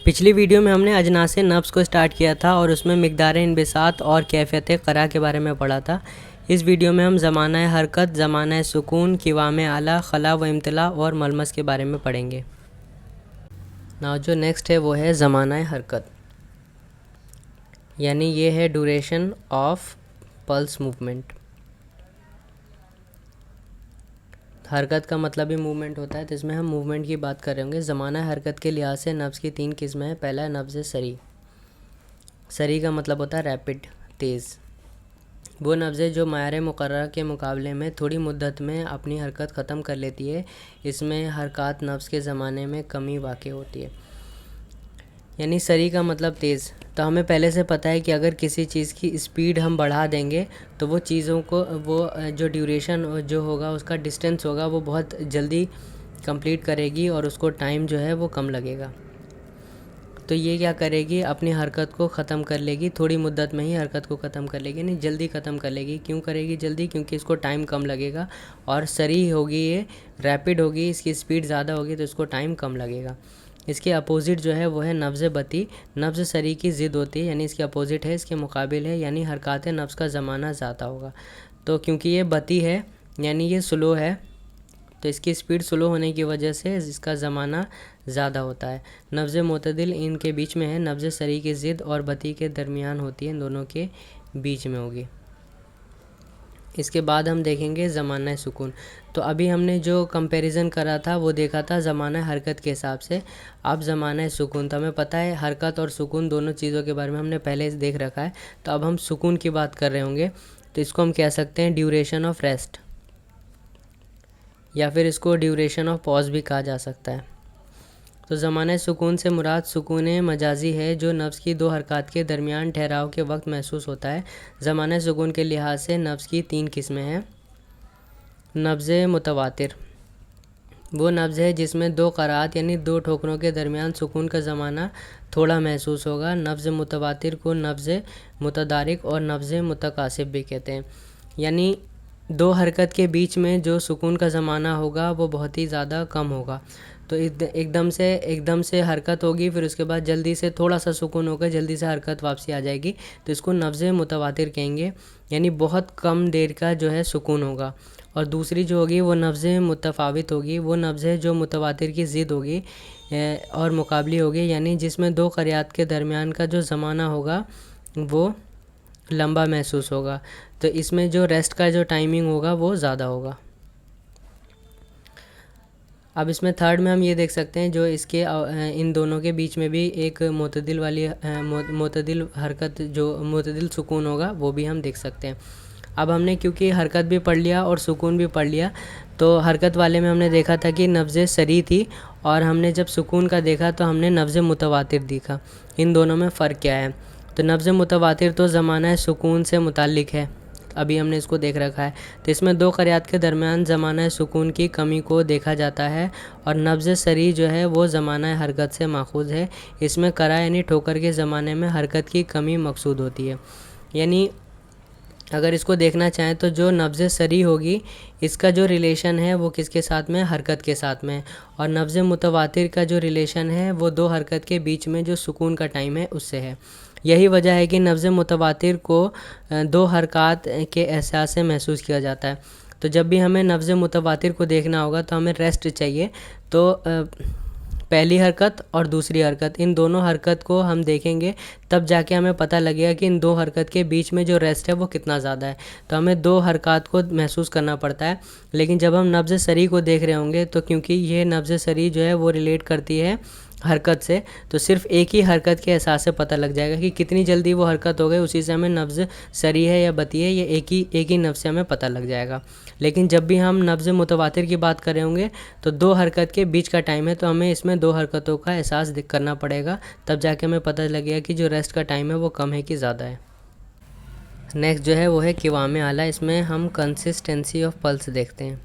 पिछली वीडियो में हमने अजनास नब्ज़ को स्टार्ट किया था और उसमें मिक़दार इनबिसात और कैफ़ियत क़रा के बारे में पढ़ा था। इस वीडियो में हम ज़माना हरकत, ज़माना सुकून, क़िवाम आला, खला व इम्तिला और मलमस के बारे में पढ़ेंगे। नाउ जो नेक्स्ट है वो है ज़माना हरकत, यानी ये है ड्यूरेशन ऑफ पल्स मूवमेंट। हरकत का मतलब ही मूवमेंट होता है, तो इसमें हम मूवमेंट की बात कर रहे होंगे। ज़माना हरकत के लिहाज से नब्ज़ की 3 किस्में हैं। पहला है नब्ज़ सरी। सरी का मतलब होता है रैपिड, तेज़। वो नब्ज़ जो मायार मुकर्रर के मुकाबले में थोड़ी मुद्दत में अपनी हरकत ख़त्म कर लेती है। इसमें हरकत नब्ज़ के ज़माने में कमी वाक़ होती है। यानी सरी का मतलब तेज़। तो हमें पहले से पता है कि अगर किसी चीज़ की स्पीड हम बढ़ा देंगे तो वो चीज़ों को वो जो ड्यूरेशन जो होगा, उसका डिस्टेंस होगा, वो बहुत जल्दी कंप्लीट करेगी और उसको टाइम जो है वो कम लगेगा। तो ये क्या करेगी, अपनी हरकत को ख़त्म कर लेगी, थोड़ी मुद्दत में ही हरकत को ख़त्म कर लेगी, नहीं जल्दी ख़त्म कर लेगी। क्यों करेगी जल्दी? क्योंकि इसको टाइम कम लगेगा। और सरी होगी, ये रैपिड होगी, इसकी स्पीड ज़्यादा होगी तो इसको टाइम कम लगेगा। इसके अपोज़िट जो है वो है नब्ज़ बती। नब्ज़ सरी की ज़िद होती है, यानी इसके अपोज़िट है, इसके मुकाबिल है, यानी हरकत नब्ज़ का ज़माना ज़्यादा होगा। तो क्योंकि ये बती है यानी ये स्लो है, तो इसकी स्पीड स्लो होने की वजह से इसका ज़माना ज़्यादा होता है। नब्ज़ मोतदिल इनके बीच में है। नब्ज़ सरी की ज़िद और बती के दरमियान होती है, इन दोनों के बीच में होगी। इसके बाद हम देखेंगे ज़माना सुकून। तो अभी हमने जो कंपैरिजन करा था वो देखा था ज़माना हरकत के हिसाब से। अब ज़माना सुकून, तो हमें पता है हरकत और सुकून दोनों चीज़ों के बारे में हमने पहले देख रखा है। तो अब हम सुकून की बात कर रहे होंगे, तो इसको हम कह सकते हैं ड्यूरेशन ऑफ रेस्ट, या फिर इसको ड्यूरेशन ऑफ पॉज भी कहा जा सकता है। तो ज़माना सुकून से मुराद सुकून मजाजी है, जो नफ्स की दो हरकत के दरमियान ठहराव के वक्त महसूस होता है। ज़माना सुकून के लिहाज से नफ्स की 3 किस्में हैं। नब्ज़ मुतवातिर, वो नब्ज़ है जिसमें 2 क़रात यानी 2 ठोकरों के दरमियान सुकून का ज़माना थोड़ा महसूस होगा। नब्ज़ मुतवातिर को नब्ज़ मुतदारिक और नब्ज़ मुतकासिब भी कहते हैं। यानी 2 हरकत के बीच में जो सुकून का ज़माना होगा वो बहुत ही ज़्यादा कम होगा। तो एकदम से हरकत होगी, फिर उसके बाद जल्दी से थोड़ा सा सुकून होकर जल्दी से हरकत वापसी आ जाएगी, तो इसको नब्ज़ मुतवातिर कहेंगे। यानी बहुत कम देर का जो है सुकून होगा। और दूसरी जो होगी वो नब्ज़ मुतफ़ावित होगी। वो नब्ज़ है जो मुतवातिर की ज़िद होगी और मुकाबली होगी, यानी जिसमें 2 क़रियात के दरमियान का जो ज़माना होगा वो लंबा महसूस होगा। तो इसमें जो रेस्ट का जो टाइमिंग होगा वो ज़्यादा होगा। अब इसमें थर्ड में हम ये देख सकते हैं, जो इसके इन दोनों के बीच में भी एक मोतदिल वाली मोतदिल हरकत, जो मोतदिल सुकून होगा, वो भी हम देख सकते हैं। अब हमने क्योंकि हरकत भी पढ़ लिया और सुकून भी पढ़ लिया, तो हरकत वाले में हमने देखा था कि नब्ज़ सरी थी, और हमने जब सुकून का देखा तो हमने नब्ज़ मुतवातिर देखा। इन दोनों में फ़र्क क्या है? तो नब्ज़ मुतवातिर तो ज़माना सुकून से मुताल्लिक़ है, अभी हमने इसको देख रखा है। तो इसमें 2 क़रियात के दरमियान ज़माना सुकून की कमी को देखा जाता है, और नब्ज़ सरी जो है वो ज़माना हरकत से माखूज़ है। इसमें क़रा यानी ठोकर के ज़माने में हरकत की कमी मकसूद होती है। यानी अगर इसको देखना चाहें तो जो नब्ज़ सरी होगी, इसका जो रिलेशन है वो किसके साथ में? हरकत के साथ में। और नब्ज़ मुतवातिर का जो रिलेशन है वो 2 हरकत के बीच में जो सुकून का टाइम है उससे है। यही वजह है कि नब्ज़ मुतवातिर को 2 हरकत के एहसास से महसूस किया जाता है। तो जब भी हमें नब्ज़ मुतवातिर को देखना होगा तो हमें रेस्ट चाहिए। तो पहली हरकत और दूसरी हरकत, इन दोनों हरकत को हम देखेंगे, तब जाके हमें पता लगेगा कि इन 2 हरकत के बीच में जो रेस्ट है वो कितना ज़्यादा है। तो हमें 2 हरकत को महसूस करना पड़ता है। लेकिन जब हम नब्ज़ सरी को देख रहे होंगे, तो क्योंकि ये नब्ज़ सरी जो है वो रिलेट करती है हरकत से, तो सिर्फ एक ही हरकत के एहसास से पता लग जाएगा कि कितनी जल्दी वो हरकत हो गई। उसी से हमें नब्ज़ सरी है या बती है, ये एक ही नब्ज़ से हमें पता लग जाएगा। लेकिन जब भी हम नब्ज़ मुतवातिर की बात कर रहे होंगे तो 2 हरकत के बीच का टाइम है, तो हमें इसमें 2 हरकतों का एहसास करना पड़ेगा, तब जाके हमें पता लगेगा कि जो रेस्ट का टाइम है वो कम है कि ज़्यादा है। नेक्स्ट जो है वो है क़िवाम आला। इसमें हम कंसिस्टेंसी ऑफ पल्स देखते हैं।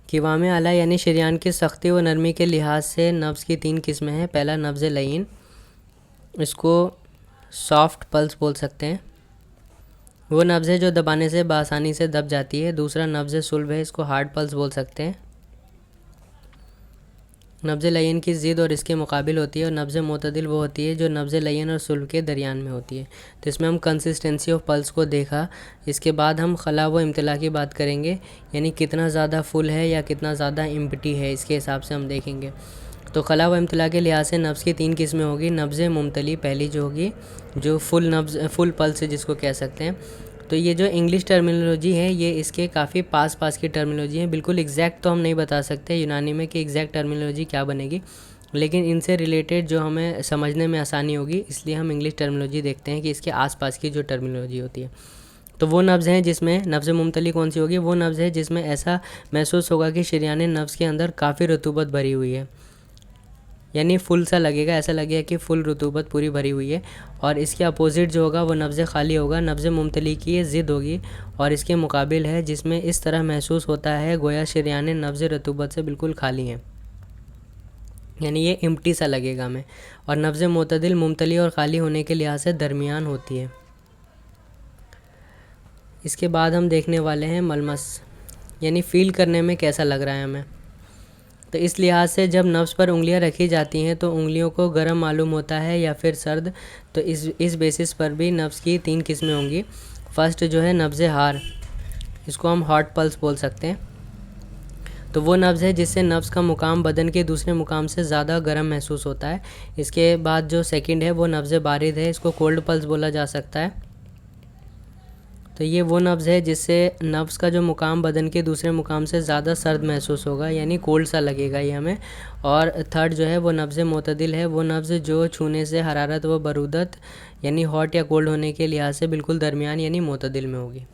क़िवाम आला यानी शरियान की सख्ती व नरमी के लिहाज से नब्ज़ की 3 किस्में हैं। पहला नब्ज़ लयीन, इसको सॉफ्ट पल्स बोल सकते हैं। वो नब्ज़ है जो दबाने से बआसानी से दब जाती है। दूसरा नब्ज़ सुल्ब है, इसको हार्ड पल्स बोल सकते हैं। नब्ज़ लय्यन की ज़िद और इसके मुकाबिल होती है, और नब्ज़ मोतदिल वो होती है जो नब्ज़ लय्यन और सुल्ब के दरमियान में होती है। तो इसमें हम कंसिस्टेंसी ऑफ पल्स को देखा। इसके बाद हम खला व इम्तिला की बात करेंगे, यानी कितना ज़्यादा फुल है या कितना ज़्यादा एम्प्टी है, इसके हिसाब से हम देखेंगे। तो खला व इम्तिला के लिहाज से नब्ज़ की 3 किस्में होगी। नब्ज़ मुमतली पहली जो होगी, जो फुल पल्स जिसको कह सकते हैं। तो ये जो इंग्लिश टर्मिनोलॉजी है, ये इसके काफ़ी पास की टर्मिनोलॉजी है। बिल्कुल एग्जैक्ट तो हम नहीं बता सकते यूनानी में कि एग्जैक्ट टर्मिनोलॉजी क्या बनेगी, लेकिन इनसे रिलेटेड जो हमें समझने में आसानी होगी, इसलिए हम इंग्लिश टर्मिनोलॉजी देखते हैं कि इसके आसपास की जो टर्मिनोलॉजी होती है। तो वो नब्ज़ हैं जिसमें नब्ज़ मुमतली कौन सी होगी? वो नब्ज़ है जिसमें ऐसा महसूस होगा कि शरियान नब्ज़ के अंदर काफ़ी रतूबत भरी हुई है, यानी फुल सा लगेगा, ऐसा लगेगा कि फुल रतूबत पूरी भरी हुई है। और इसके अपोजिट जो होगा वो नब्ज़ खाली होगा। नब्ज़ मुमतली की ये ज़िद होगी और इसके मुकाबिल है जिसमें इस तरह महसूस होता है गोया शरियान नब्ज़ रतूबत से बिल्कुल खाली हैं, यानी ये एम्प्टी सा लगेगा हमें। और नब्ज़ मोतदिल मुमतली और ख़ाली होने के लिहाज से दरमियान होती है। इसके बाद हम देखने वाले हैं मलमस, यानी फ़ील करने में कैसा लग रहा है हमें। तो इस लिहाज से जब नब्ज़ पर उंगलियां रखी जाती हैं तो उंगलियों को गर्म मालूम होता है या फिर सर्द। तो इस बेसिस पर भी नब्ज़ की 3 किस्में होंगी। फर्स्ट जो है नब्ज़ हार, इसको हम हॉट पल्स बोल सकते हैं। तो वो नब्ज़ है जिससे नब्ज़ का मुकाम बदन के दूसरे मुकाम से ज़्यादा गर्म महसूस होता है। इसके बाद जो सेकंड है वो नब्ज़ बारिद है, इसको कोल्ड पल्स बोला जा सकता है। तो ये वो नब्ज़ है जिससे नब्ज़ का जो मुकाम बदन के दूसरे मुकाम से ज़्यादा सर्द महसूस होगा, यानी कोल्ड सा लगेगा ये हमें। और थर्ड जो है वो नब्ज़ मोतदिल है, वो नब्ज़ जो छूने से हरारत व बरूदत यानी हॉट या कोल्ड होने के लिहाज से बिल्कुल दरमियान यानी मोतदिल में होगी।